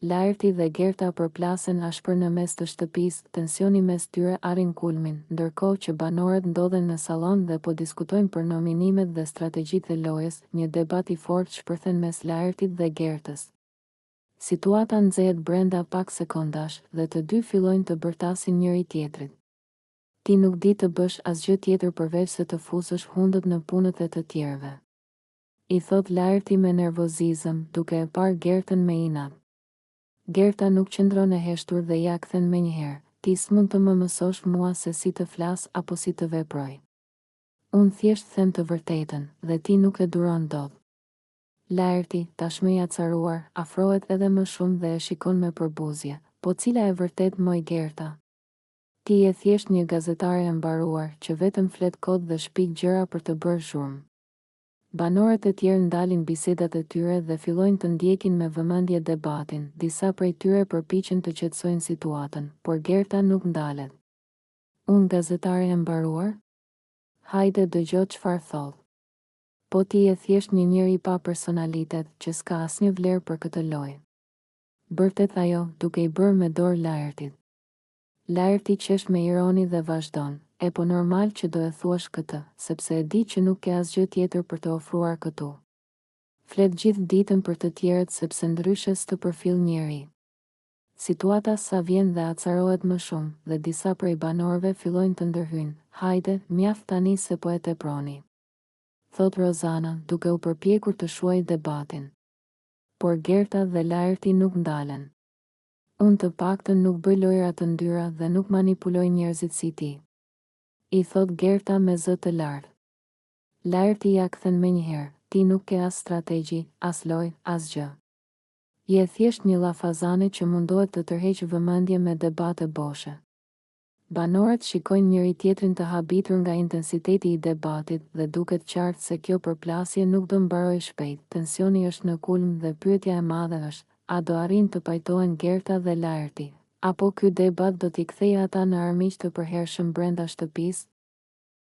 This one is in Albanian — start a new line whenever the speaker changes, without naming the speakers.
Lajrti dhe Gerta përplasen ashpër në mes të shtëpisë, tensioni mes tyre arrin kulmin, ndërkohë që banorët ndodhen në sallon dhe po diskutojnë për nominimet dhe strategjitë e lojës, një debat i fortë shpërthen mes Lajrtit dhe Gertës. Situata nxehet brenda pak sekondash dhe të dy fillojnë të bërtasin njëri tjetrit. Ti nuk di të bësh asgjë tjetër përveç se të fusësh hundët në punët e të tjerëve. I thot Lajrti me nervozizëm, duke e parë Gertën me inat. Gerta nuk qëndron e heshtur dhe ja kthen menjëherë, ti s'mund të më mësosh mua se si të flas apo si të veproj. Unë thjesht them të vërtetën, dhe ti nuk e duron dot. Lajrti, tashmë i acaruar, afrohet edhe më shumë dhe e shikon me përbuzje, po cila e vërtet moj Gerta? Ti je thjesht një gazetare e mbaruar, që vetëm flet kod dhe shpik gjëra për të bërë zhurmë. Banorët e tjerë ndalin bisedat e tyre dhe fillojnë të ndjekin me vëmendje debatin, disa prej tyre përpiqen të qetësojnë situatën, por Gerta nuk ndalet. Unë gazetare e mbaruar? Hajde dëgjo çfarë thotë. Po ti je thjesht një njeri pa personalitet, që s'ka asnjë vlerë për këtë lojë. Bërtet ajo, duke i bërë me dorë Lajrtit. Lajrti qesh me ironi dhe vazhdon. E po normal që do e thuash këtë, sepse e di që nuk ke asgjë tjetër për të ofruar këtu. Flet gjithë ditën për të tjerët sepse ndryshe s'të përfill njeri. Situata sa vjen dhe acarohet më shumë, dhe disa prej banorëve fillojnë të ndërhyjnë. Hajde, mjaft tani se po e teproni. Thot Rozana, duke u përpjekur të shuajë debatin. Por Gerta dhe Lajrti nuk ndalen. Unë të paktën nuk bëj lojra të ndyra dhe nuk manipuloj njerëzit si ti. I thot Gerta me zë të lartë. Lajrti ja kthen menjëherë, ti nuk ke as strategji, as lojë, as gjë. Je thjesht një llafazane që mundohet të tërheqë vëmendje me debate boshe. Banorët shikojnë njëri tjetrin të habitur nga intensiteti i debatit dhe duket qartë se kjo përplasje nuk do mbarojë shpejt. Tensioni është në kulm dhe pyetja e madhe është, a do arrin të pajtohen Gerta dhe Lajrti? Apo ky debat do t'i kthejë ata në armiq të përhershëm brenda shtëpisë?